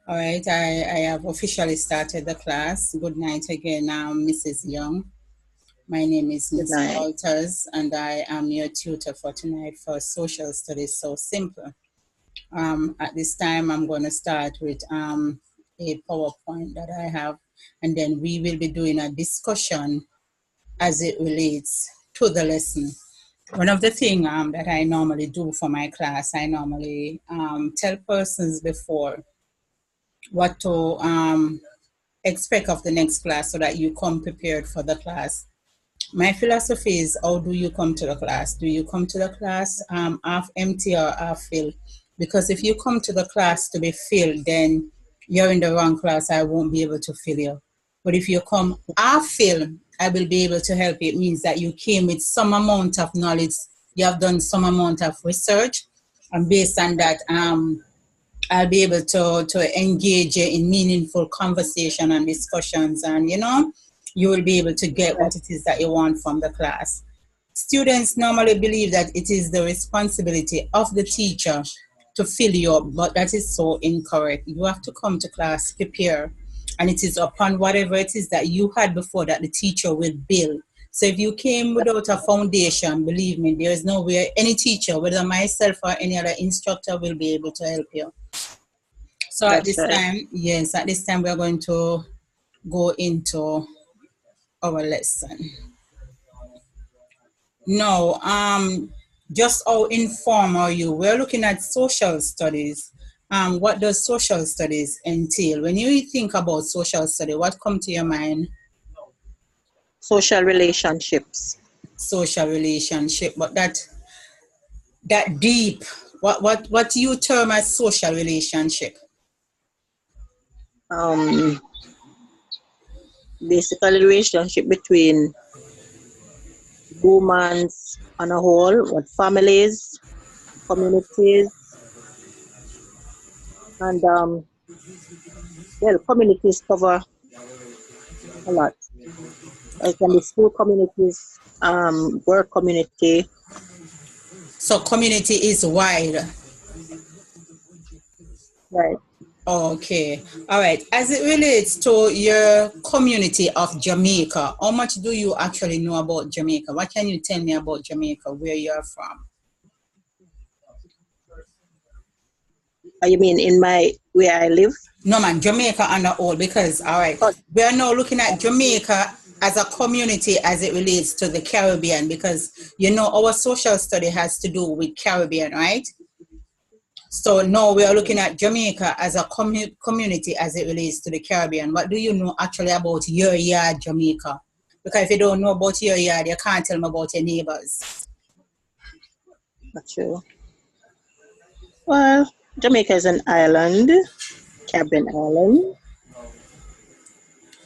All right, I have officially started the class. Good night again, Mrs. Young. My name is Good Miss night. Walters, and I am your tutor for tonight for social studies. So simple. At this time, I'm going to start with a PowerPoint that I have, and then we will be doing a discussion as it relates to the lesson. One of the things that I normally do for my class, I normally tell persons before what to expect of the next class so that you come prepared for the class. My philosophy is, how do you come to the class? Do you come to the class half empty or half filled? Because if you come to the class to be filled, then you're in the wrong class. I won't be able to fill you. But if you come half filled, I will be able to help you. It means that you came with some amount of knowledge. You have done some amount of research, and based on that, I'll be able to engage you in meaningful conversation and discussions, and you will be able to get what it is that you want from the class. Students normally believe that it is the responsibility of the teacher to fill you up, but that is so incorrect. You have to come to class prepare, and it is upon whatever it is that you had before that the teacher will build. So if you came without a foundation, believe me, there is no way any teacher, whether myself or any other instructor, will be able to help you. So at That's this right. time, yes, at this time we are going to go into our lesson. Now, just how informed are you? We're looking at social studies. What does social studies entail? When you think about social study, what comes to your mind? Social relationships. Social relationship, but that deep. What do you term as social relationship? Um, Basically, relationship between humans on a whole, what families, communities, and well, communities cover a lot. It can be school communities, work community. So community is wide. Right. Okay. All right. As it relates to your community of Jamaica, how much do you actually know about Jamaica? What can you tell me about Jamaica, where you're from? You mean in my where I live? No, man, Jamaica on the whole, because, all right, Oh, we are now looking at Jamaica as a community as it relates to the Caribbean, because, our social study has to do with Caribbean, right? So now we are looking at Jamaica as a community as it relates to the Caribbean. What do you know actually about your yard, Jamaica? Because if you don't know about your yard, you can't tell me about your neighbors. not sure. Well, Jamaica is an island, Caribbean island.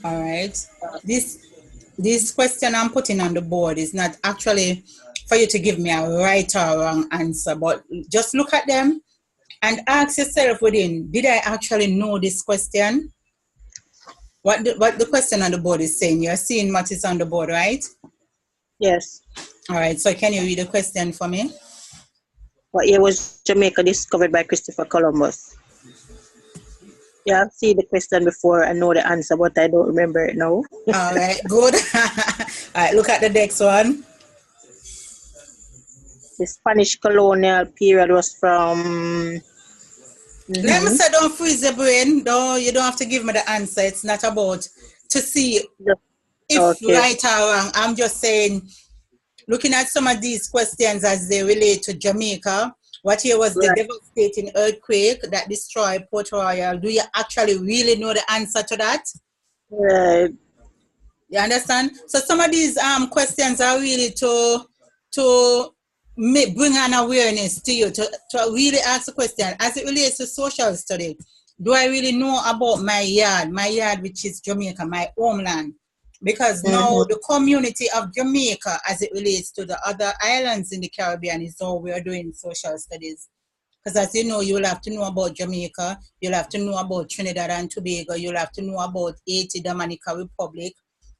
All right. This question I'm putting on the board is not actually for you to give me a right or wrong answer, but just look at them and ask yourself within, did I actually know this question? What the question on the board is saying, you're seeing what is on the board, right? Yes. All right, so can you read the question for me? What year was Jamaica discovered by Christopher Columbus? Yeah, I've seen the question before. I know the answer, but I don't remember it now. All right, good. All right, look at the next one. The Spanish colonial period was from. Let me Mm-hmm. say, don't freeze your brain. You don't have to give me the answer. It's not about to see if Okay. right or wrong. I'm just saying, looking at some of these questions as they relate to Jamaica, what year was the Right. devastating earthquake that destroyed Port Royal? Do you actually really know the answer to that? Right. You understand? So some of these questions are really to bring an awareness to you, to really ask the question as it relates to social study. Do I really know about my yard, which is Jamaica, my homeland? Because now Mm-hmm. the community of Jamaica, as it relates to the other islands in the Caribbean, is how we are doing social studies. Because as you know, you'll have to know about Jamaica, you'll have to know about Trinidad and Tobago, you'll have to know about Haiti, Dominica Republic,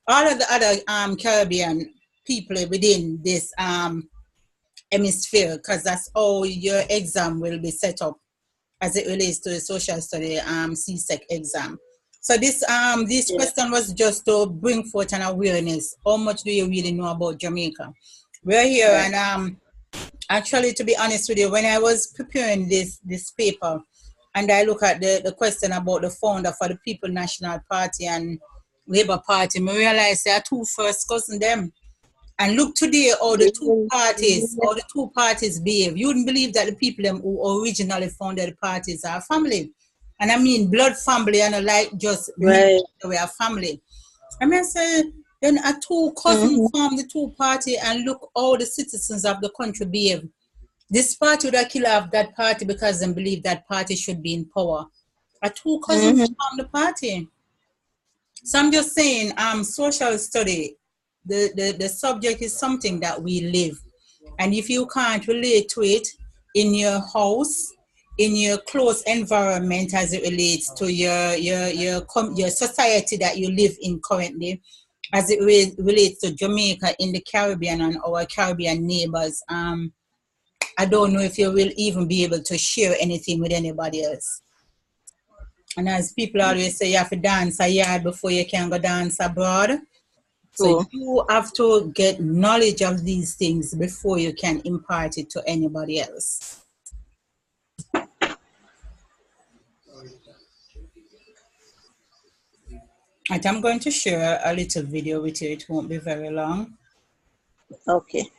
all of the other Caribbean people within this hemisphere, because that's how your exam will be set up. as it relates to the social study CSEC exam. So this Yeah. question was just to bring forth an awareness. How much do you really know about Jamaica? We're here, Right. and actually, to be honest with you, when I was preparing this paper, and I look at the question about the founder for the People National Party and Labour Party, I realize there are two first cousins them. And look today how the two parties behave. You wouldn't believe that the people them who originally founded the parties are family. And I mean blood family and like just meet Right. we are family. I mean say then a two cousins Mm-hmm. form the two party and look how the citizens of the country behave. This party would kill off that party because they believe that party should be in power. A two cousins Mm-hmm. form the party. So I'm just saying, social study, the subject is something that we live. And if you can't relate to it in your house, in your close environment as it relates to your society that you live in currently, as it relates to Jamaica in the Caribbean and our Caribbean neighbors, I don't know if you will even be able to share anything with anybody else. And as people always say, you have to dance a yard before you can go dance abroad. So Cool. you have to get knowledge of these things before you can impart it to anybody else. Right, I'm going to share a little video with you. It won't be very long. Okay.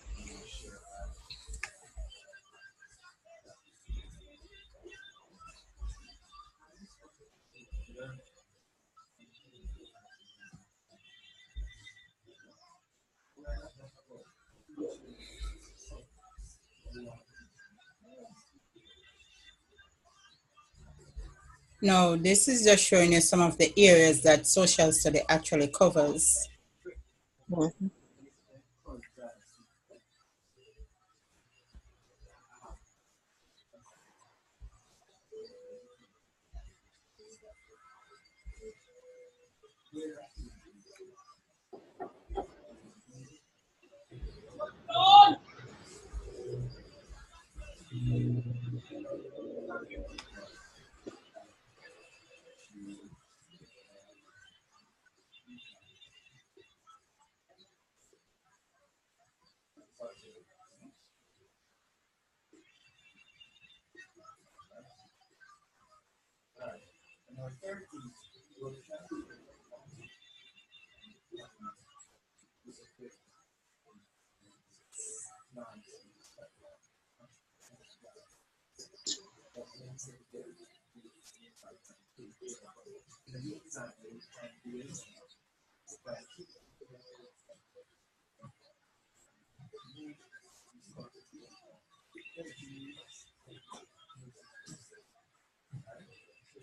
Now, this is just showing you some of the areas that social study actually covers. Mm-hmm.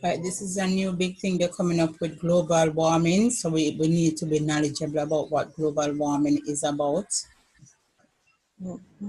Right, this is a new big thing they're coming up with global warming. So we need to be knowledgeable about what global warming is about. Mm-hmm.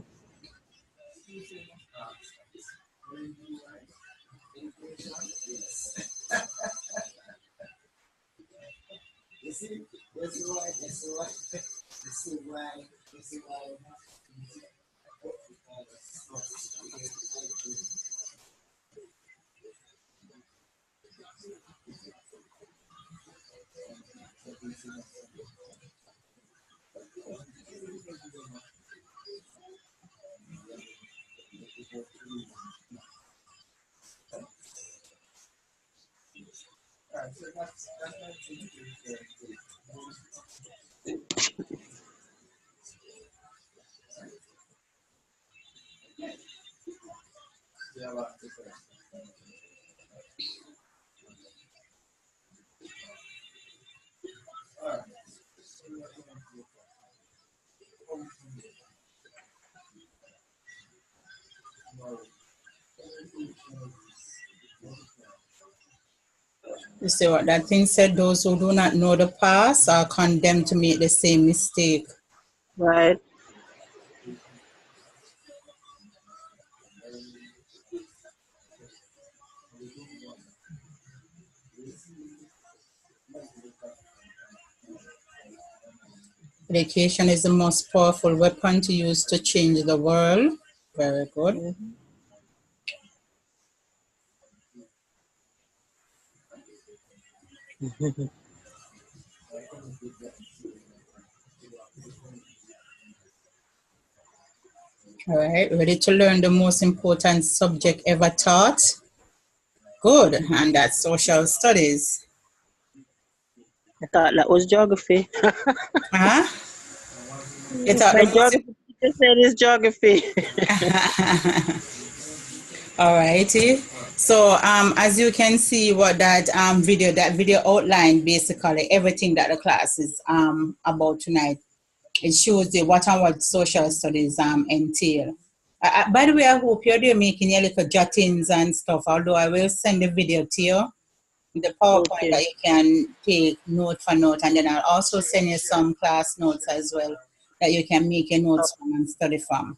You see what that thing said? Those who do not know the past are condemned to make the same mistake. Right. Education is the most powerful weapon to use to change the world. Very good. Mm-hmm. All right, ready to learn the most important subject ever taught? Good, and that's social studies. I thought that was geography. Huh? You thought the My most. geography teacher said it's geography. All righty. So as you can see, what that video outlined basically everything that the class is about tonight. It shows you what and what social studies entail. By the way, I hope you're there making your little jottings and stuff. Although I will send the video to you, the PowerPoint that Okay. you can take note for note, and then I'll also send you some class notes as well that you can make your notes from and study from.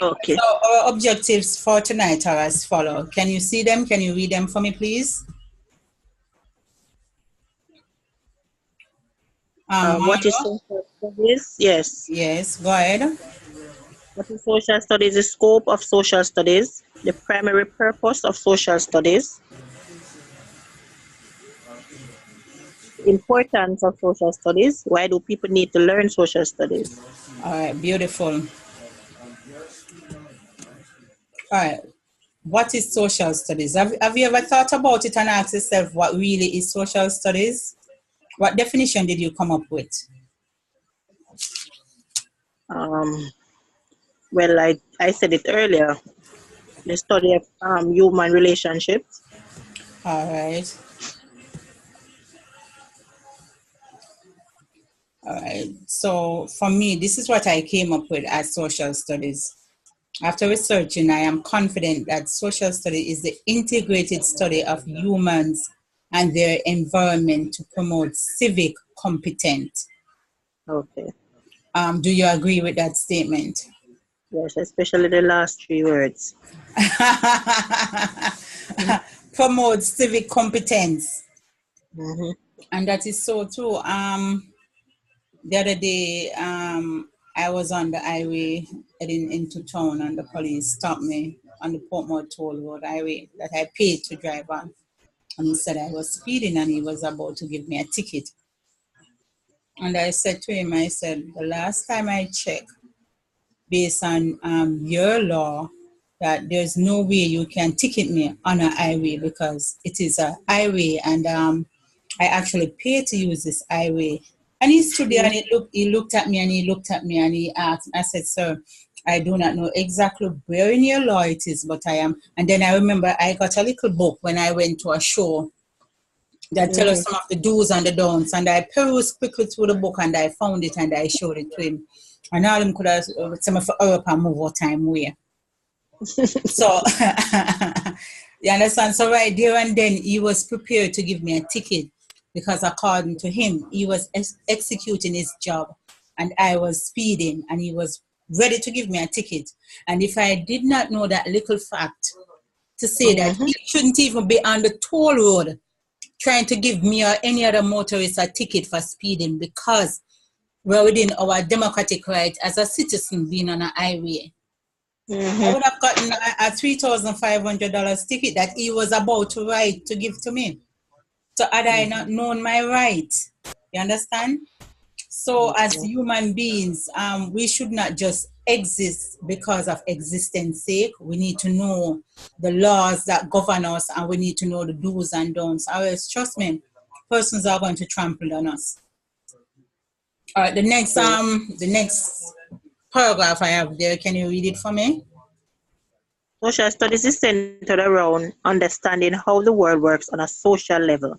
Okay. So our objectives for tonight are as follow. Can you see them? Can you read them for me, please? What is Marlo? social studies? Yes. Yes, go ahead. What is social studies? The scope of social studies, the primary purpose of social studies, the importance of social studies. Why do people need to learn social studies? All right, beautiful. All right, what is social studies? Have you ever thought about it and asked yourself what really is social studies? What definition did you come up with? Um, well, I said it earlier. The study of human relationships. All right. All right. So for me, this is what I came up with as social studies. After researching, I am confident that social study is the integrated study of humans and their environment to promote civic competence. Okay. Do you agree with that statement? Yes, especially the last three words. Promote civic competence. Mm-hmm. And that is so true. The other day, I was on the highway heading into town, and the police stopped me on the Portmore Toll Road highway that I paid to drive on. And he said I was speeding and he was about to give me a ticket. And I said to him, I said, the last time I checked, based on your law, that there's no way you can ticket me on a highway because it is a highway and I actually pay to use this highway. And he stood there and he looked at me and he looked at me and he asked, I said, sir, I do not know exactly where in your law it is, but I am. And then I remember I got a little book when I went to a show that tell us Mm-hmm. some of the do's and the don'ts. And I perused quickly through the book and I found it and I showed it to him. And all him could have some of Europe and move what time where. So you understand? So right there and then he was prepared to give me a ticket because according to him, he was executing his job and I was speeding and he was ready to give me a ticket. And if I did not know that little fact to say that Mm-hmm. he shouldn't even be on the toll road trying to give me or any other motorist a ticket for speeding because we're within our democratic right as a citizen being on a highway. I Mm-hmm. would have gotten a $3,500 ticket that he was about to write to give to me. So had I not known my right, you understand? So as Okay. human beings, we should not just exist because of existence sake. We need to know the laws that govern us and we need to know the do's and don'ts. Or else, trust me, persons are going to trample on us. All right, So, the next paragraph I have there, can you read it for me? social studies is centered around understanding how the world works on a social level.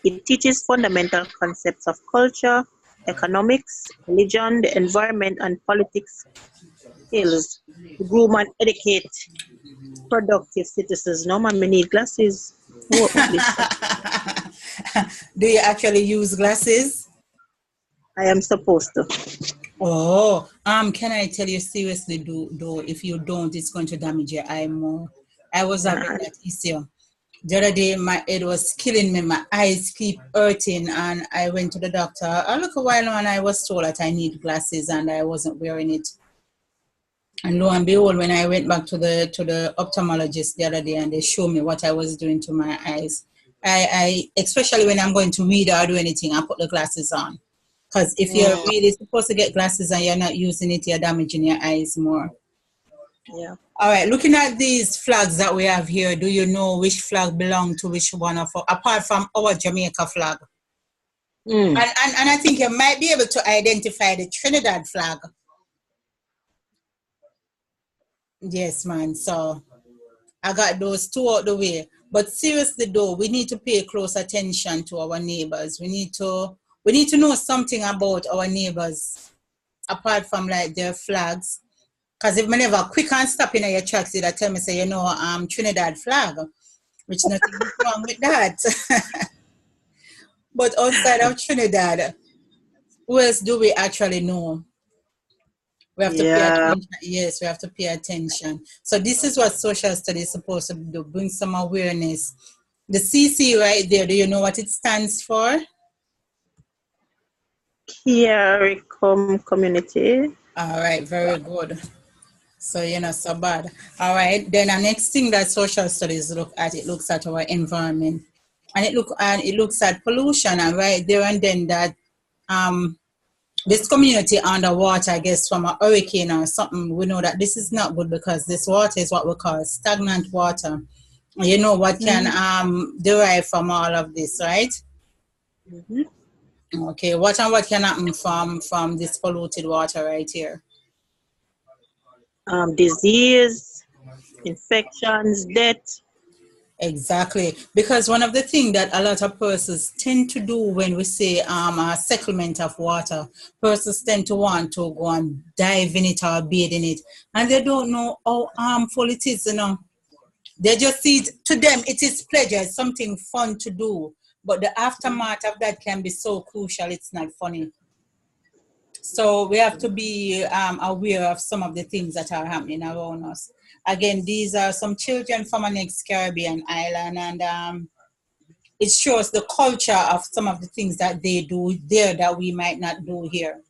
It teaches fundamental concepts of culture, economics, religion, the environment, and politics skills to groom and educate productive citizens. No man, me need glasses. What this? Do you actually use glasses? I am supposed to. Oh, can I tell you seriously, though, if you don't, it's going to damage your eye more. I was having Nah. that issue. The other day, my head was killing me. My eyes keep hurting, and I went to the doctor. A little while on, I was told that I need glasses, and I wasn't wearing it. And lo and behold, when I went back to the ophthalmologist the other day, and they showed me what I was doing to my eyes, I especially when I'm going to read or do anything, I put the glasses on. Because if you're really supposed to get glasses and you're not using it, you're damaging your eyes more. Yeah. All right, looking at these flags that we have here, do you know which flag belong to which one of apart from our Jamaica flag? Mm. And I think you might be able to identify the Trinidad flag. Yes, man. So I got those two out the way. But seriously though, we need to pay close attention to our neighbors. We need to know something about our neighbors apart from like their flags. Because if me never quick and stop in your tracks, they tell me say, Trinidad flag, which nothing is wrong with that. But outside of Trinidad, who else do we actually know? We have to pay Yeah. attention. Yes, we have to pay attention. So this is what social studies is supposed to do, bring some awareness. The CC right there, do you know what it stands for? CARICOM community. All right, very good. So you're not so bad. All right. Then the next thing that social studies look at, it looks at our environment. And it looks at pollution, and right there and then that this community underwater, I guess from a hurricane or something, we know that this is not good because this water is what we call stagnant water. You know what can derive from all of this, right? Mm-hmm. Okay, what can happen from this polluted water right here? Disease, infections, death. Exactly, because one of the things that a lot of persons tend to do when we say a settlement of water, persons tend to want to go and dive in it or bathe in it, and they don't know how harmful it is. They just see it, to them it is pleasure, it's something fun to do, but the aftermath of that can be so crucial. It's not funny. So we have to be aware of some of the things that are happening around us. Again, these are some children from an ex-Caribbean island, and it shows the culture of some of the things that they do there that we might not do here.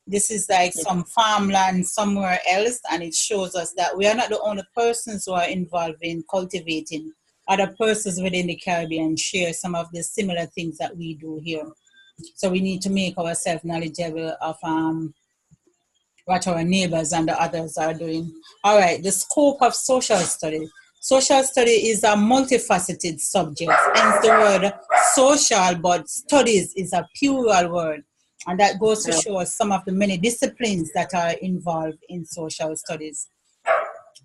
This is like some farmland somewhere else, and it shows us that we are not the only persons who are involved in cultivating. Other persons within the Caribbean share some of the similar things that we do here. So we need to make ourselves knowledgeable of what our neighbors and the others are doing. All right, the scope of social study. Social study is a multifaceted subject, hence the word social, but studies is a plural word. And that goes to show us some of the many disciplines that are involved in social studies.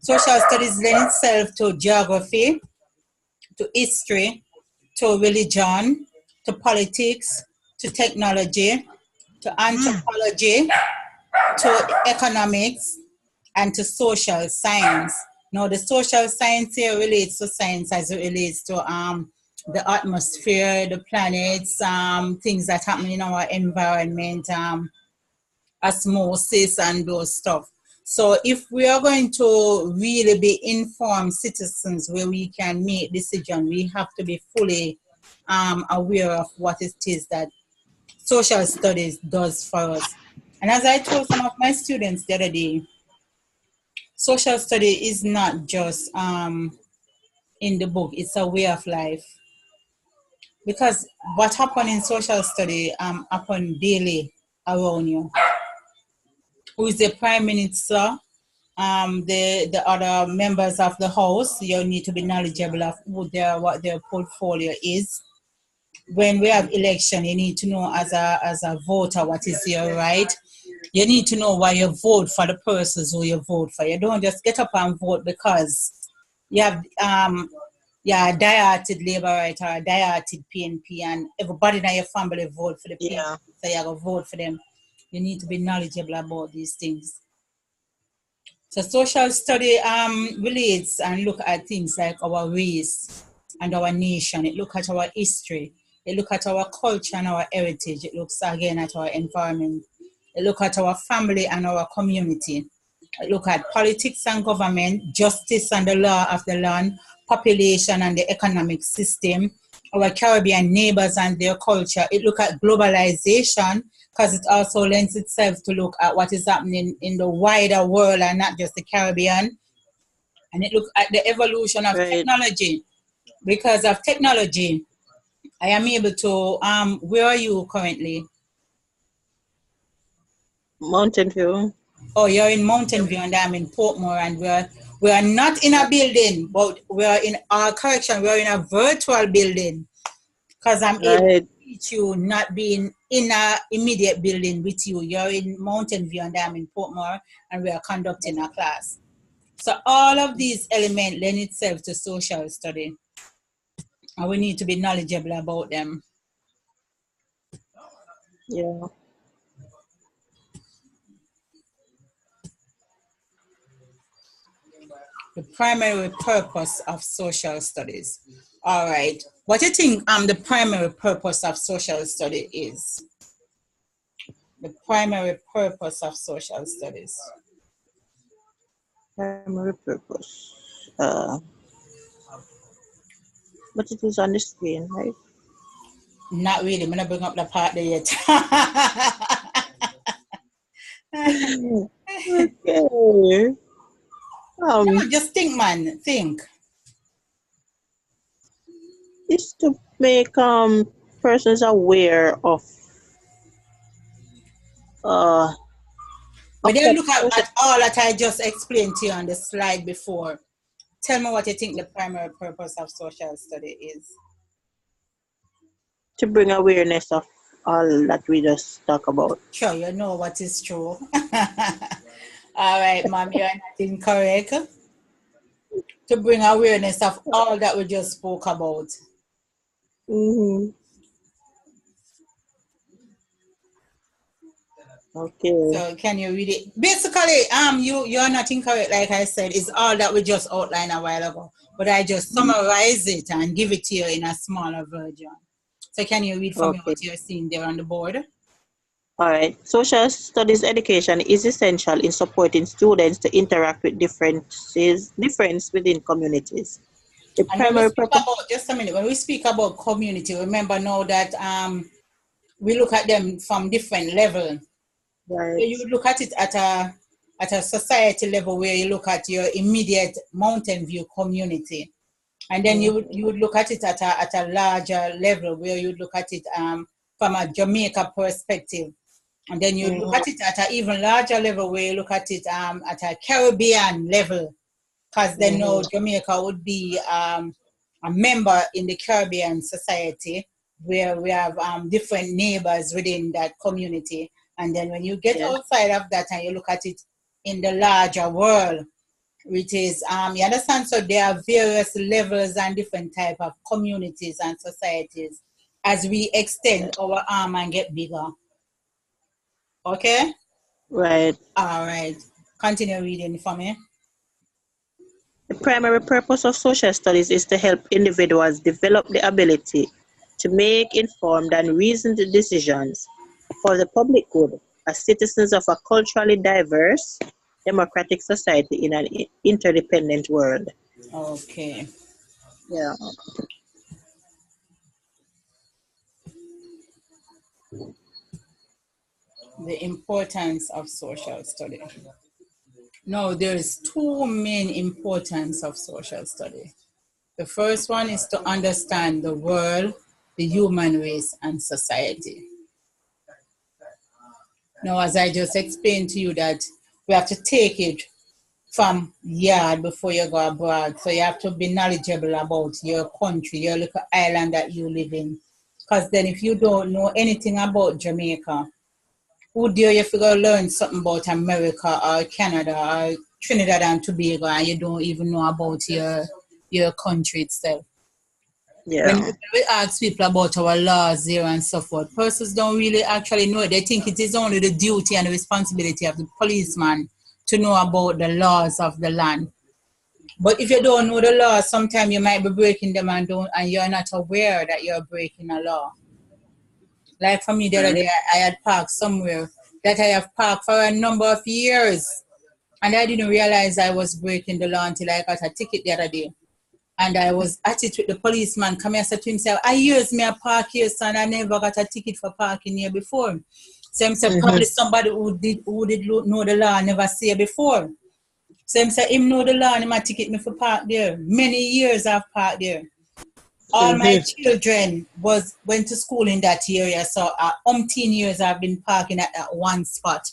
Social studies lend itself to geography, to history, to religion, to politics, to technology, to anthropology, to economics, and to social science. Now, the social science here relates to science as it relates to the atmosphere, the planets, things that happen in our environment, osmosis, and those stuff. So, if we are going to really be informed citizens where we can make decisions, we have to be fully aware of what it is that social studies does for us. And as I told some of my students the other day, social study is not just in the book, it's a way of life. Because what happens in social study happen daily around you. Who is the prime minister? The other members of the house, you need to be knowledgeable of what their portfolio is. When we have election, you need to know as a voter what is your right. You need to know why you vote for the persons who you vote for. You don't just get up and vote because you have a die-hearted Labour right or a die-hearted PNP and everybody in your family vote for the PNP, so you have to vote for them. You need to be knowledgeable about these things. So social study relates and look at things like our race and our nation. It look at our history. It look at our culture and our heritage. It looks again at our environment. It look at our family and our community. It look at politics and government, justice and the law of the land, population and the economic system, our Caribbean neighbors and their culture. It look at globalization because it also lends itself to look at what is happening in the wider world and not just the Caribbean. And it look at the evolution of technology. Because of technology, I am able to, where are you currently? Mountain View. Oh, you're in Mountain View and I'm in Portmore, and we are not in a building, but we are in our correction, we are in a virtual building because I'm able to Right. teach you not being in a immediate building with you. You're in Mountain View and I'm in Portmore, and we are conducting a class. So all of these elements lend itself to social study, and we need to be knowledgeable about them. Yeah. The primary purpose of social studies. All right. What do you think the primary purpose of social study is? The primary purpose of social studies. Primary purpose. But it is on the screen, right? Not really. I'm gonna bring up the part there yet. Okay. Just think, man. Think. Is to make persons aware of When you look social. at all that I just explained to you on the slide before, tell me what you think the primary purpose of social study is. To bring awareness of all that we just talk about. Sure, you know what is true. All right, ma'am, you're not incorrect. To bring awareness of all that we just spoke about. Mm-hmm. Okay. So can you read it? Basically, you're not incorrect, like I said, it's all that we just outlined a while ago. But I just summarize it and give it to you in a smaller version. So can you read for me Okay. what you're seeing there on the board? All right. Social studies education is essential in supporting students to interact with difference within communities. The And when we primary speak purpose. about, just a minute, when we speak about community, remember now that we look at them from different levels. So Right. you look at it at a society level, where you look at your immediate Mountain View community, and then you would look at it at a larger level, where you look at it from a Jamaica perspective, and then you look Mm-hmm. at it at an even larger level, where you look at it at a Caribbean level, because then now Jamaica would be a member in the Caribbean society, where we have different neighbors within that community. And then when you get Yes. outside of that and you look at it in the larger world, which is, you understand, so there are various levels and different type of communities and societies as we extend our arm and get bigger. Okay? Right. All right. Continue reading for me. The primary purpose of social studies is to help individuals develop the ability to make informed and reasoned decisions for the public good as citizens of a culturally diverse, democratic society in an interdependent world. Okay. Yeah. The importance of social study. Now, there's two main importance of social study. The first one is to understand the world, the human race, and society. Now, as I just explained to you, that we have to take it from yard before you go abroad. So you have to be knowledgeable about your country, your little island that you live in. Because then if you don't know anything about Jamaica, who dare you figure learn something about America or Canada or Trinidad and Tobago, and you don't even know about your country itself. When Yeah. we ask people about our laws there and so forth, persons don't really actually know it. They think it is only the duty and the responsibility of the policeman to know about the laws of the land. But if you don't know the laws, sometimes you might be breaking them and you're not aware that you're breaking a law. Like for me the other Right. day, I had parked somewhere that I have parked for a number of years. And I didn't realize I was breaking the law until I got a ticket the other day. And I was at it with the policeman. Come here, said to himself, I years me a park here, son. I never got a ticket for parking here before. So himself, probably somebody who did know the law never see it before. So himself, him know the law and him a ticket me for park there. Many years I've parked there. All my Mm-hmm. children went to school in that area, so umpteen years I've been parking at that one spot.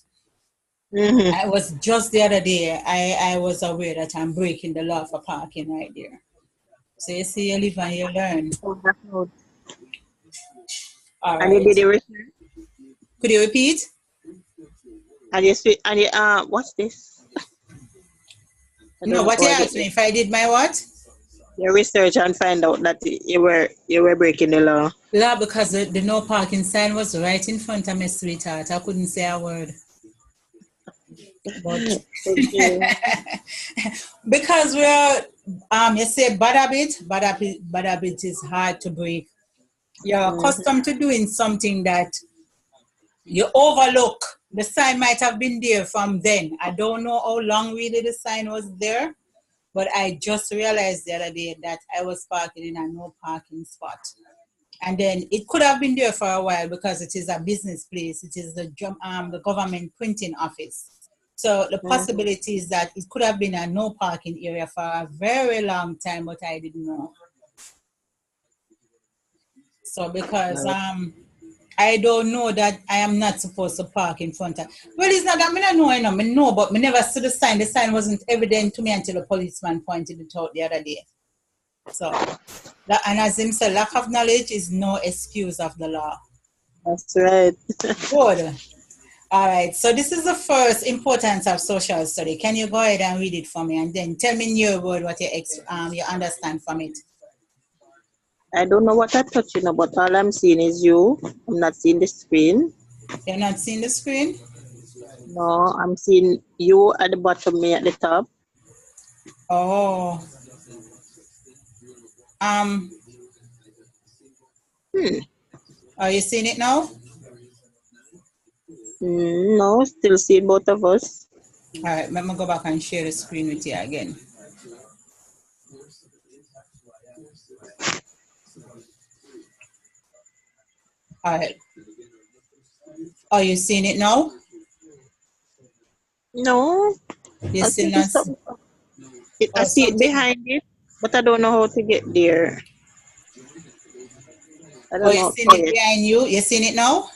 Mm-hmm. I was just the other day, I was aware that I'm breaking the law for parking right there. So you see, you live and you learn. Oh, that's good. All And you right. did the research? Could you repeat? And you what's this? I don't No, know what how you I get asked this. me if I did my what? Your research and find out that you were breaking the law. Yeah, because the no parking sign was right in front of me, sweetheart. I couldn't say a word. But Okay. because we're you say bad habit is hard to break. You're Mm-hmm. accustomed to doing something that you overlook. The sign might have been there from then. I don't know how long really the sign was there, but I just realized the other day that I was parking in a no parking spot. And then it could have been there for a while because it is a business place. It is the government printing office. So the Mm-hmm. possibility is that it could have been a no parking area for a very long time, but I didn't know. So because Right. I don't know that I am not supposed to park in front of. Well, it's not that I don't know, I know, but I never saw the sign. The sign wasn't evident to me until the policeman pointed it out the other day. So, and as him said, lack of knowledge is no excuse of the law. That's right. Good. All right. So this is the first importance of social study. Can you go ahead and read it for me, and then tell me in your word what you understand from it? I don't know what I'm touching, but all I'm seeing is you. I'm not seeing the screen. You're not seeing the screen. No, I'm seeing you at the bottom, me at the top. Oh. Um. Hmm. Are you seeing it now? No, still seeing both of us. All right. Let me go back and share the screen with you again. All right. Are you seeing it now? No, You I still think not? it's something. I Oh, see it something. behind it, but I don't know how to get there. I Oh, don't you know. seen Oh, it yes. behind you? You seen it now?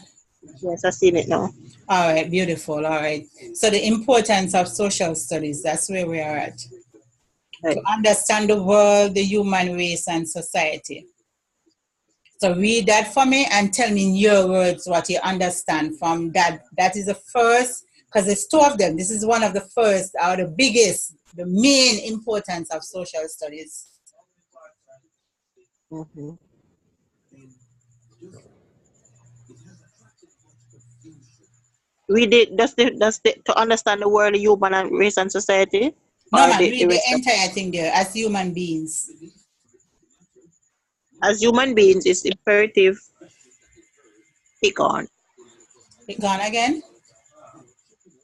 Yes, I've seen it now. All right. Beautiful. All right. So the importance of social studies. That's where we are at. To Right. understand the world, the human race, and society. So read that for me and tell me in your words what you understand from that. That is the first, because there's two of them. This is one of the first, or the biggest, the main importance of social studies. Mm-hmm. Read it. Does the to understand the world, human and race and society, No, or man, the read the rest of entire thing there as human beings. as human beings, it's imperative. Pick on. Gone again?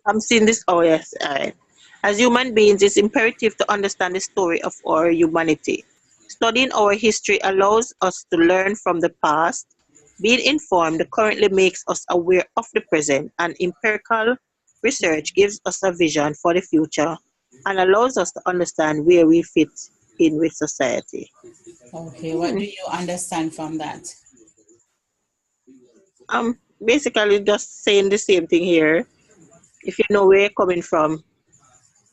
I'm seeing this. Oh yes, all right. As human beings, it's imperative to understand the story of our humanity. Studying our history allows us to learn from the past. Being informed currently makes us aware of the present, and empirical research gives us a vision for the future and allows us to understand where we fit in with society. Okay, what Hmm. do you understand from that? Basically just saying the same thing here. If you know where you're coming from,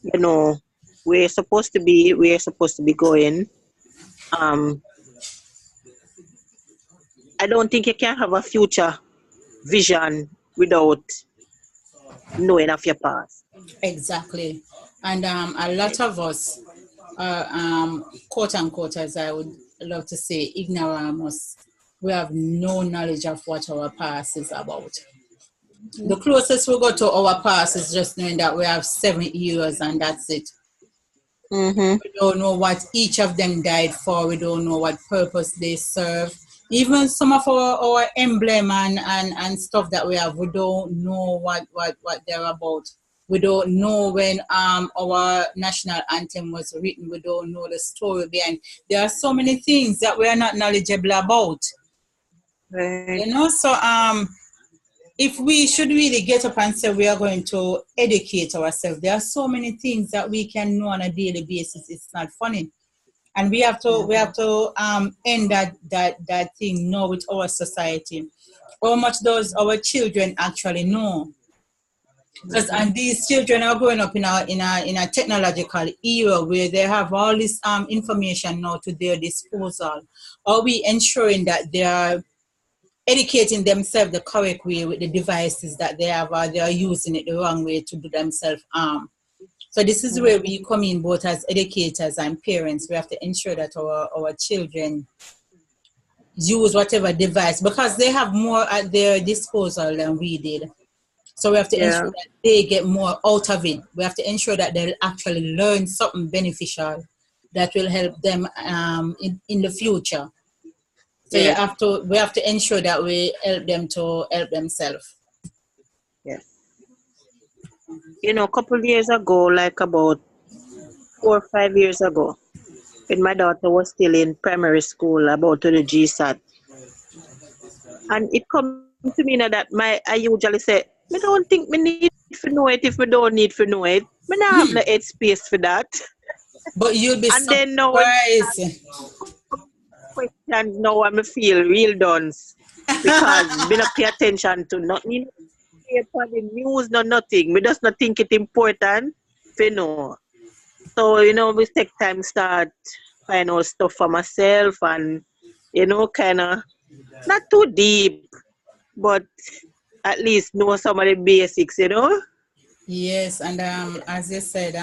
you know where you're supposed to be going. Um, I don't think you can have a future vision without knowing of your past. Exactly. And a lot of us are, quote unquote, as I would love to say, ignoramus. We have no knowledge of what our past is about. The closest we go to our past is just knowing that we have 7 years and that's it. Mm-hmm. We don't know what each of them died for. We don't know what purpose they serve. Even some of our emblem and stuff that we have, we don't know what they're about. We don't know when our national anthem was written. We don't know the story behind. There are so many things that we are not knowledgeable about. Right. So if we should really get up and say we are going to educate ourselves, there are so many things that we can know on a daily basis. It's not funny. And we have to end that thing now with our society. How much does our children actually know? Because and these children are growing up in a technological era where they have all this information now to their disposal. Are we ensuring that they are educating themselves the correct way with the devices that they have, or they are using it the wrong way to do themselves harm? So this is where we come in, both as educators and parents. We have to ensure that our children use whatever device, because they have more at their disposal than we did. So we have to ensure Yeah. that they get more out of it. We have to ensure that they'll actually learn something beneficial that will help them in the future. So Yes. we have to ensure that we help them to help themselves. Yes. A couple years ago, like about 4 or 5 years ago, when my daughter was still in primary school, about to the GSAT, and it come to me now that I usually say, I don't think me need for know it if we don't need for know it. Me not have no head space for that. But you'll be And then now when surprised. questions, now I me feel real dunce because me not pay attention to nothing. For the news, no nothing. Me just not think it important for know. So we take time start find out stuff for myself and kind of not too deep, but at least know some of the basics. Yes, and as you said,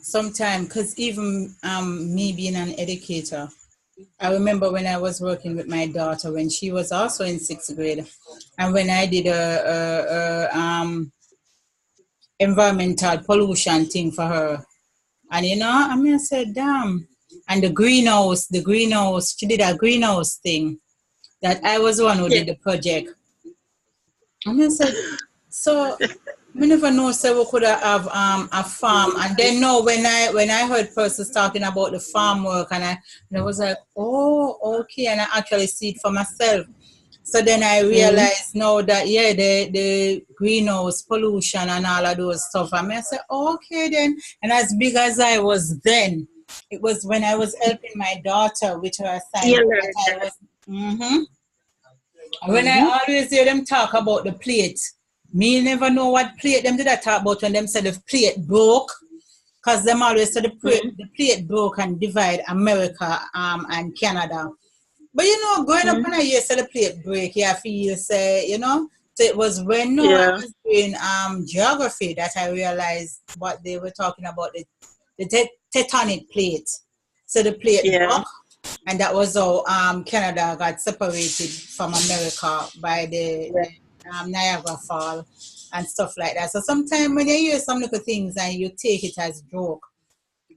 sometimes, because even me being an educator, I remember when I was working with my daughter when she was also in sixth grade, and when I did a environmental pollution thing for her, and I mean, I said, damn, and the greenhouse, she did a greenhouse thing that I was the one who Yeah. did the project. And I said, so we never know say we could have a farm. And then no, when I heard persons talking about the farm work, and I was like, oh, okay, and I actually see it for myself. So then I Mm-hmm. realized now that yeah, the greenhouse pollution and all of those stuff. I mean, I said, okay then. And as big as I was then, it was when I was helping my daughter with her You assignment that learn I that. was. Mhm. When I Mm-hmm. always hear them talk about the plate, me never know what plate them did I talk about when them said the plate broke. Because them always say the plate broke and divide America and Canada. But growing up Mm-hmm. when I hear say the plate break, yeah, I feel say, so it was when no I Yeah. was doing geography that I realized what they were talking about, the tectonic plate. So the plate Yeah. broke, and that was how Canada got separated from America by the Yeah. Niagara Fall and stuff like that. So sometimes when you hear some little things and you take it as joke,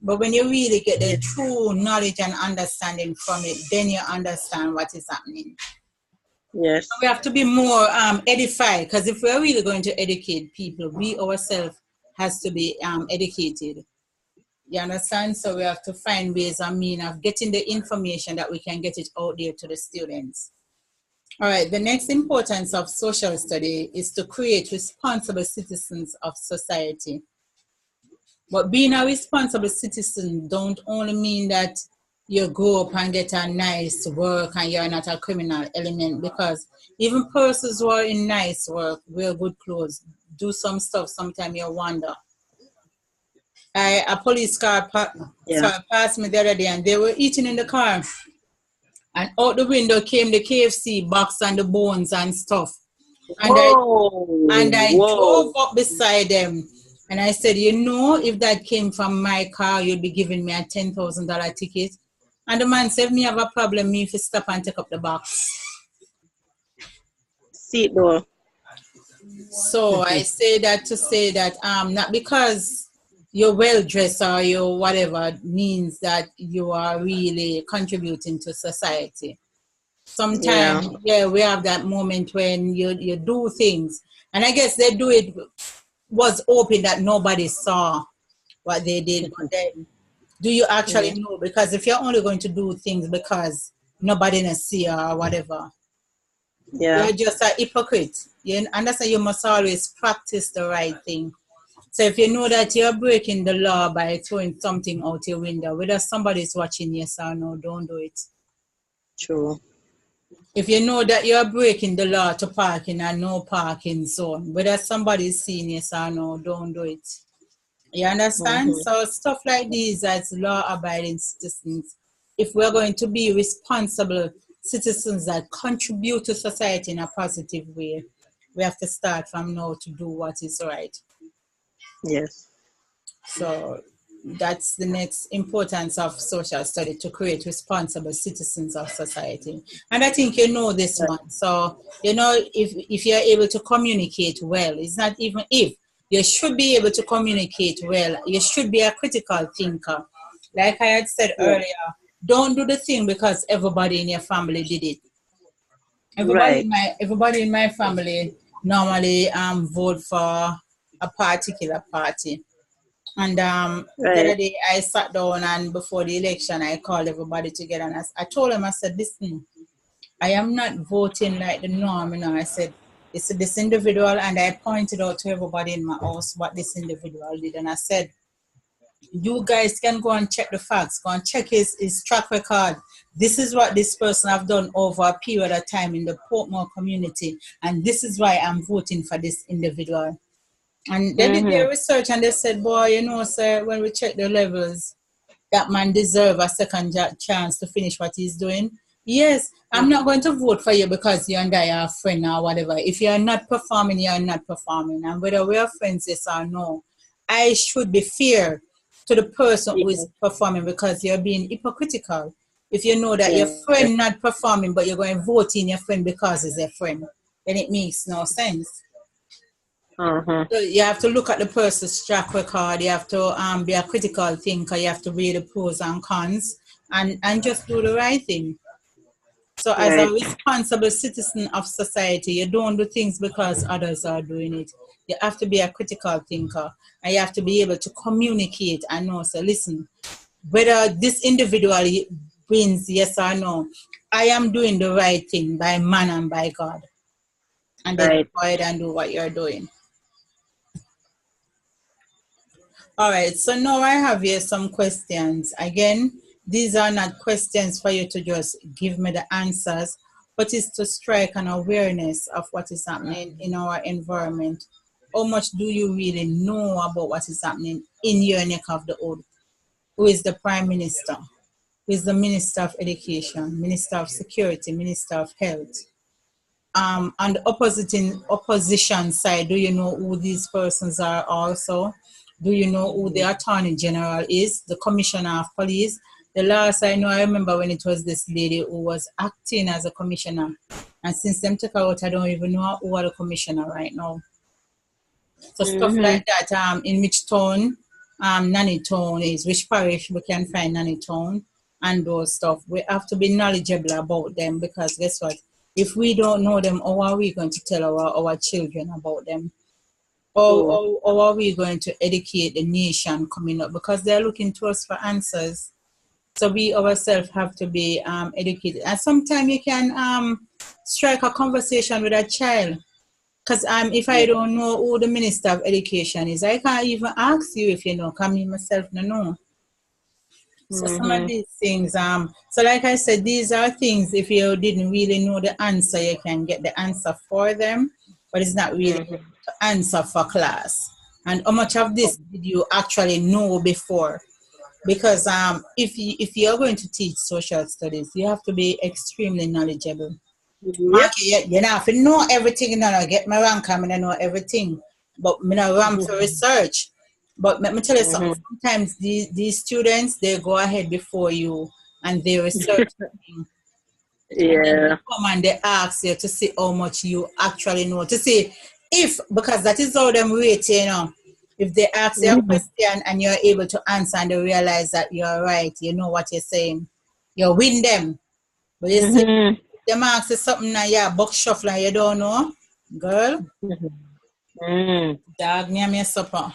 but when you really get the true knowledge and understanding from it, then you understand what is happening. Yes. We have to be more edified, because if we're really going to educate people, we ourselves has to be educated. You understand? So we have to find ways and means of getting the information that we can get it out there to the students. All right, the next importance of social study is to create responsible citizens of society. But being a responsible citizen don't only mean that you grow up and get a nice work and you're not a criminal element, because even persons who are in nice work, wear good clothes, do some stuff, sometimes you wonder. A police car Yeah. passed me the other day and they were eating in the car, and out the window came the KFC box and the bones and stuff. And I Whoa. and I drove Whoa. up beside them and I said, if that came from my car, you'd be giving me a $10,000 ticket. And the man said, me have a problem, me if you stop and take up the box. See though. So I say that to say that not because you're well dressed or you whatever means that you are really contributing to society. Yeah. Sometimes, yeah, we have that moment when you do things, and I guess they do it was hoping that nobody saw what they did. But then, do you actually Mm. know? Because if you're only going to do things because nobody can see or whatever, Yeah. you're just a hypocrite. You understand? You must always practice the right thing. So if you know that you're breaking the law by throwing something out your window, whether somebody's watching, yes or no, don't do it. True. If you know that you're breaking the law to park in a no parking zone, whether somebody's seeing, yes or no, don't do it. You understand? Mm-hmm. So stuff like these as law-abiding citizens, if we're going to be responsible citizens that contribute to society in a positive way, we have to start from now to do what is right. Yes. So that's the next importance of social study, to create responsible citizens of society. And I think you know this Right. one. So, you know, if you're able to communicate well, it's not even if, you should be able to communicate well. You should be a critical thinker. Like I had said Yeah. earlier, don't do the thing because everybody in your family did it. Right. Everybody in my family normally vote for a particular party. And the Right. other day I sat down, and before the election I called everybody together, and I told them, I said, listen, I am not voting like the norm, you know. I said, it's this individual, and I pointed out to everybody in my house what this individual did. And I said, you guys can go and check the facts, go and check his track record. This is what this person have done over a period of time in the Portmore community, and this is why I'm voting for this individual. And they did Mm-hmm. their research, and they said, boy, you know, sir, when we check the levels, that man deserve a second chance to finish what he's doing. Yes, I'm not going to vote for you because you and I are a friend or whatever. If you're not performing, you're not performing. And whether we're friends, yes or no, I should be fair to the person who Yeah. is performing, because you're being hypocritical. If you know that your Yeah. friend not performing, but you're going to vote in your friend because he's a friend, then it makes no sense. Uh-huh. So you have to look at the person's track record. You have to be a critical thinker. You have to read the pros and cons, and just do the right thing. So as a Right. responsible citizen of society, you don't do things because others are doing it. You have to be a critical thinker, and you have to be able to communicate and know, so listen, whether this individual wins, yes or no, I am doing the right thing by man and by God. And then Right. go ahead and do what you're doing. All right, so now I have here some questions. Again, these are not questions for you to just give me the answers, but it's to strike an awareness of what is happening in our environment. How much do you really know about what is happening in your neck of the wood? Who is the Prime Minister? Who is the Minister of Education, Minister of Security, Minister of Health? On the opposition side, do you know who these persons are also? Do you know who the Attorney General is, the Commissioner of Police? The last I know, I remember when it was this lady who was acting as a commissioner. And since them took her out, I don't even know who are the commissioner right now. So stuff Mm-hmm. like that, in which town, Nanny Town is, which parish we can find Nanny Town, and those stuff. We have to be knowledgeable about them, because guess what? If we don't know them, how are we going to tell our children about them? True. How are we going to educate the nation coming up? Because they're looking to us for answers. So we ourselves have to be educated. And sometimes you can strike a conversation with a child. Because if I Yeah. don't know who the Minister of Education is, I can't even ask you if you know, because me myself no know. So some of Mm-hmm. these things, so like I said, these are things, if you didn't really know the answer, you can get the answer for them, but it's not really Mm-hmm. the answer for class. And how much of this did you actually know before? Because if you're going to teach social studies, you have to be extremely knowledgeable. Yep. Marky, you know, if you know everything, you know, get my rank, I mean, I know everything. But me know RAM for research. But let me tell you something, Mm-hmm. sometimes these students, they go ahead before you and they research things. And then they Yeah. come and they ask you to see how much you actually know. To see if, because that is how them rate, you know. If they ask you a Mm-hmm. question and you're able to answer and they realize that you're right, you know what you're saying, you win them. But you see, Mm-hmm. the marks is something that you're box shuffle and you don't know, girl, Mm. dog near me supper.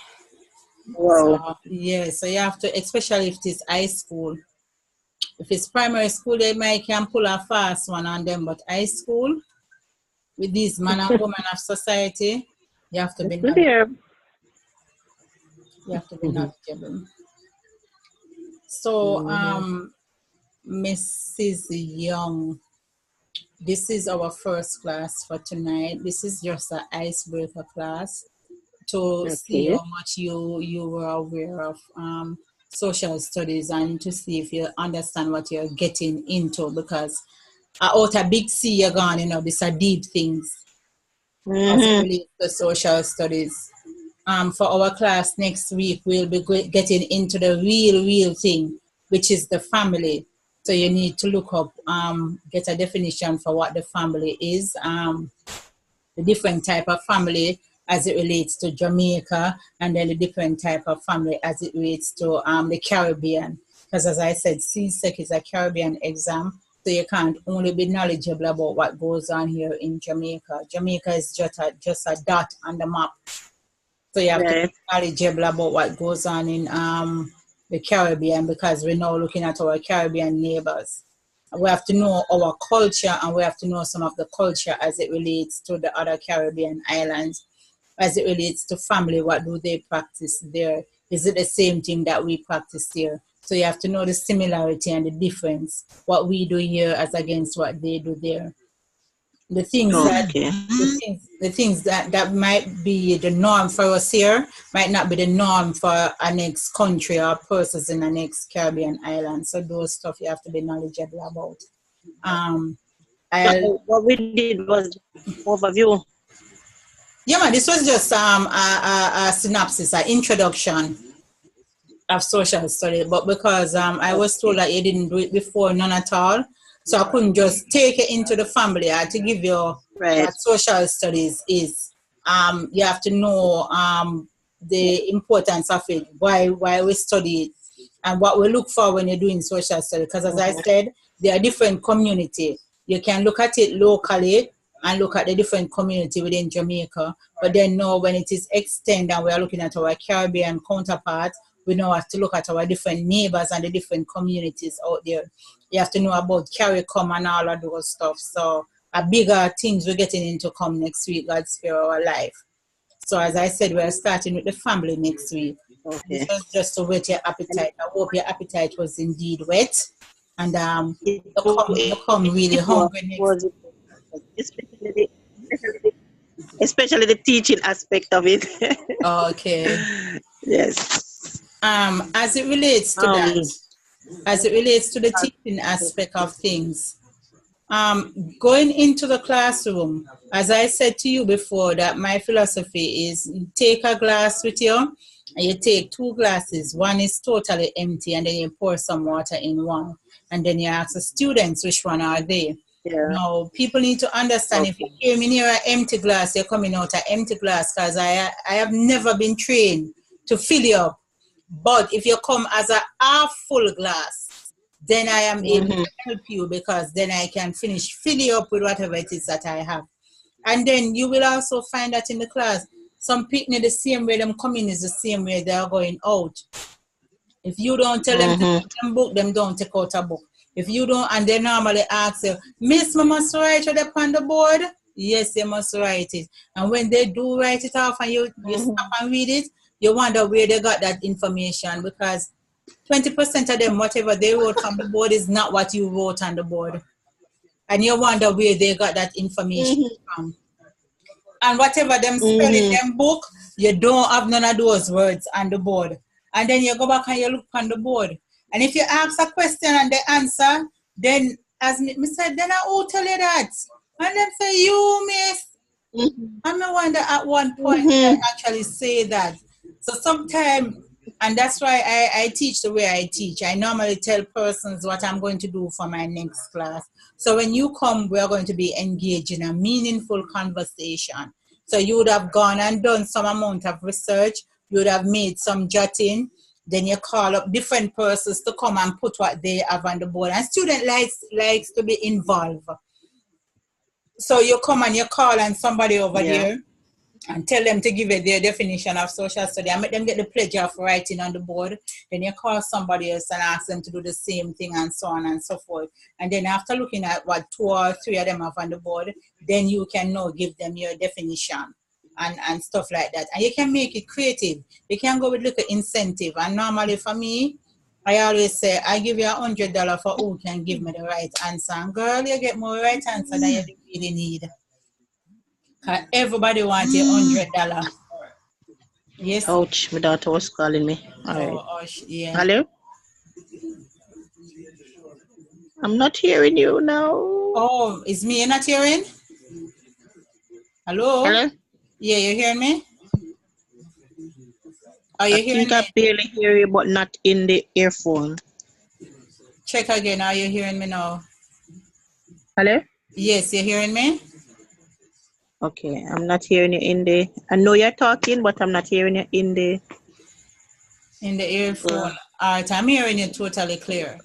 Wow. So yeah, so you have to, especially if it is high school. If it's primary school, they might can pull a fast one on them, but high school, with these man and woman of society, you have to be It's there. You have to be knowledgeable. So, Mrs. Young, this is our first class for tonight. This is just an icebreaker class to see Okay. how much you were aware of social studies and to see if you understand what you're getting into, because out a big sea you're gone, you know, these are deep things as it relates to social studies. For our class next week, we'll be getting into the real thing, which is the family. So you need to look up, get a definition for what the family is, the different type of family as it relates to Jamaica, and then the different type of family as it relates to the Caribbean. Because as I said, CSEC is a Caribbean exam, so you can't only be knowledgeable about what goes on here in Jamaica. Jamaica is just a dot on the map. So you have to be knowledgeable about what goes on in the Caribbean, because we're now looking at our Caribbean neighbors. We have to know our culture, and we have to know some of the culture as it relates to the other Caribbean islands, as it relates to family. What do they practice there? Is it the same thing that we practice here? So you have to know the similarity and the difference, what we do here as against what they do there. The things that might be the norm for us here might not be the norm for our next country or persons in the next Caribbean island. So those stuff you have to be knowledgeable about. So what we did was overview. Yeah, man, this was just a synopsis, an introduction of social studies, but because I was told that you didn't do it before, none at all, so I couldn't just take it into the family. I had to give you what social studies is. You have to know the importance of it, why we study it, and what we look for when you're doing social studies. Because as I said, there are different community. You can look at it locally and look at the different community within Jamaica, but then now when it is extended and we are looking at our Caribbean counterparts, we now have to look at our different neighbors and the different communities out there. You have to know about CARICOM and all of those stuff. So a bigger things we're getting into come next week, God spare our life. So as I said, we're starting with the family next week. This was just to whet your appetite. I hope your appetite was indeed wet. And you come really hungry next week. Especially the teaching aspect of it. Okay. Yes. As it relates to that, as it relates to the teaching aspect of things, going into the classroom, as I said to you before, that my philosophy is you take a glass with you, and you take 2 glasses. One is totally empty, and then you pour some water in one, and then you ask the students which one are they. Now, people need to understand, if you hear me near an empty glass, you're coming out an empty glass, because I have never been trained to fill you up. But if you come as a half full glass, then I am able to help you, because then I can fill you up with whatever it is that I have. And then you will also find that in the class, some people, the same way them coming is the same way they are going out. If you don't tell them to take them book, them don't take out a book. If you don't, and they normally ask you, Miss, I must write it up on the board? Yes, they must write it. And when they do write it off and you stop and read it, you wonder where they got that information, because 20% of them, whatever they wrote from the board is not what you wrote on the board. And you wonder where they got that information from. And whatever them spell in them book, you don't have none of those words on the board. And then you go back and you look on the board. And if you ask a question and they answer, then as me said, then I will tell you that. And then say, you miss. And I wonder at one point I actually say that. So sometimes, and that's why I teach the way I teach. I normally tell persons what I'm going to do for my next class. So when you come, we are going to be engaged in a meaningful conversation. So you would have gone and done some amount of research. You would have made some jotting. Then you call up different persons to come and put what they have on the board. And student likes to be involved. So you come and you call on somebody over there and tell them to give you their definition of social study and make them get the pleasure of writing on the board. Then you call somebody else and ask them to do the same thing, and so on and so forth. And then after looking at what 2 or 3 of them have on the board, then you can now give them your definition. and stuff like that. And you can make it creative. You can go with little incentive. And normally for me, I always say, I give you $100 for who can give me the right answer. And girl, you get more right answer than you really need. Everybody wants $100. Yes. Ouch, my daughter was calling me. All right. Yeah. Hello? I'm not hearing you now. Oh, is me not hearing? Hello? Hello? Yeah, you hearing me? Are you I hearing think I me? barely hear you, but not in the earphone. Check again. Are you hearing me now? Hello? Yes, you're hearing me? Okay, I'm not hearing you in the... I know you're talking, but I'm not hearing you in the... In the earphone. All right, I'm hearing you totally clear.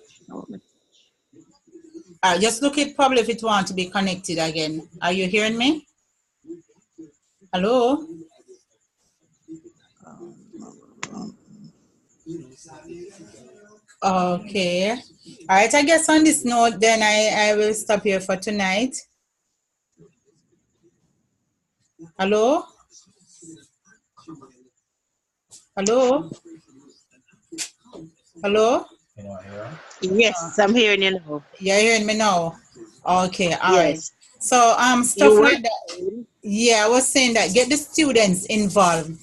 Just look it probably if it want to be connected again. Are you hearing me? Hello? Okay. All right, I guess on this note, then I will stop here for tonight. Hello? Hello? Hello? Yes, I'm hearing you now. You're hearing me now? Okay, all right. Yes. So You stuff were like that. Yeah, I was saying that get the students involved.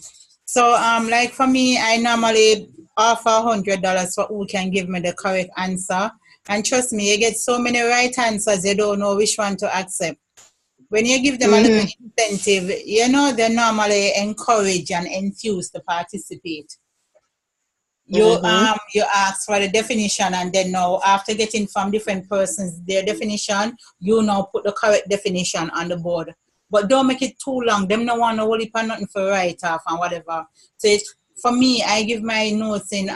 So like for me, I normally offer $100 for who can give me the correct answer. And trust me, you get so many right answers, you don't know which one to accept. When you give them a little incentive, you know, they normally encourage and enthuse to participate. You you ask for the definition, and then now after getting from different persons their definition, you now put the correct definition on the board. But don't make it too long. Them no want to hold it for nothing for write off and whatever. So for me, I give my notes in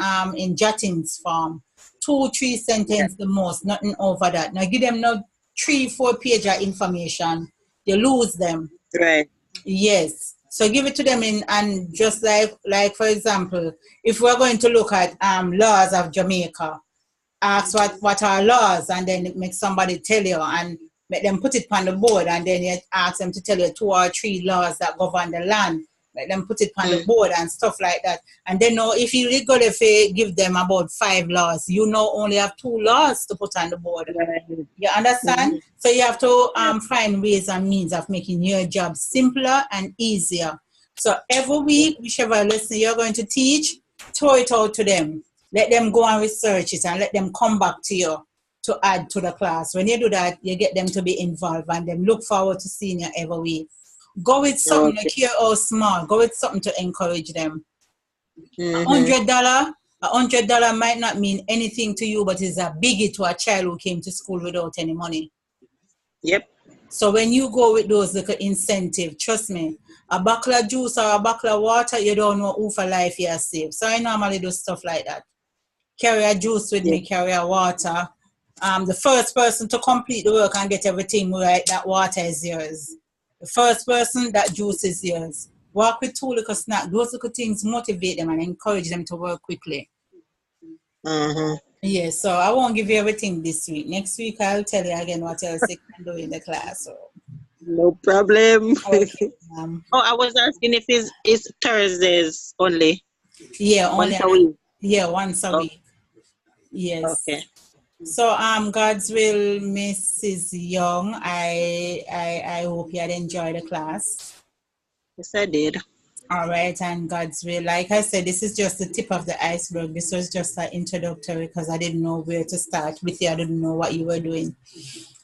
jottings form. 2-3 sentences the most, nothing over that. Now give them no 3-4 page of information. You lose them. right. Yes. So give it to them in, and just like for example, if we're going to look at laws of Jamaica, ask what are laws, and then make somebody tell you, and make them put it on the board, and then you ask them to tell you 2 or 3 laws that govern the land. Let them put it on the board and stuff like that. And then know if you legally give them about 5 laws, you know only have 2 laws to put on the board. Right. You understand? So you have to find ways and means of making your job simpler and easier. So every week, whichever lesson you're going to teach, throw it out to them. Let them go and research it and let them come back to you to add to the class. When you do that, you get them to be involved and them look forward to seeing you every week. Go with something, like here or small. Go with something to encourage them. $100 might not mean anything to you, but it's a biggie to a child who came to school without any money. Yep. So when you go with those little incentive, trust me, a bottle of juice or a bottle of water, you don't know who for life you have saved. So I normally do stuff like that. Carry a juice with me, carry a water. The first person to complete the work and get everything right, that water is yours. The first person, that juice is yours. Work with 2 little snacks. Those little things motivate them and encourage them to work quickly. Yeah, so I won't give you everything this week. Next week, I'll tell you again what else you can do in the class. So. No problem. Okay, I was asking if it's Thursdays only. Yeah, only once a week. Yeah, once a week. Yes. Okay. So God's will, Mrs. Young. I hope you had enjoyed the class. Yes, I did. All right, and God's will. Like I said, this is just the tip of the iceberg. This was just an introductory because I didn't know where to start with you. I didn't know what you were doing.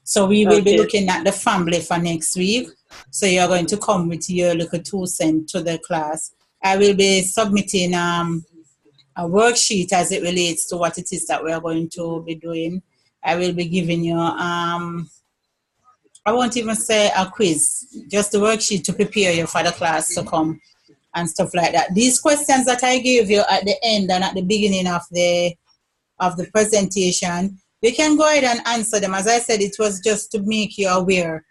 So we will be looking at the family for next week. So you're going to come with your little 2 cents to the class. I will be submitting a worksheet as it relates to what it is that we are going to be doing. I will be giving you I won't even say a quiz, just a worksheet to prepare you for the class to come and stuff like that. These questions that I gave you at the end and at the beginning of the presentation, you can go ahead and answer them. As I said, it was just to make you aware.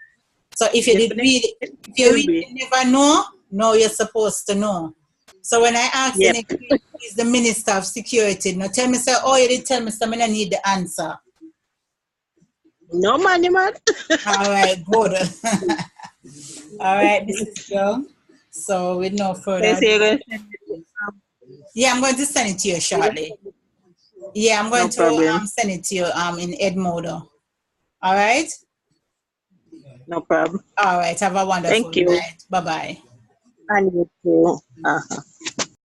So if you did read, if you really never know, now you're supposed to know. So when I ask you next week, who is the Minister of Security? Now tell me, say, oh, you did tell me, so I don't need the answer. No money, man. All right, good. All right, Mrs. Young. So with no further Okay, so you're ado, going to send it, yeah, I'm going to send it to you you're going to shortly. send it- Yeah, I'm going no to problem. send it to you in Edmodo. All right. No problem. All right. Have a wonderful Thank you. night. Bye bye. And you too. Uh-huh.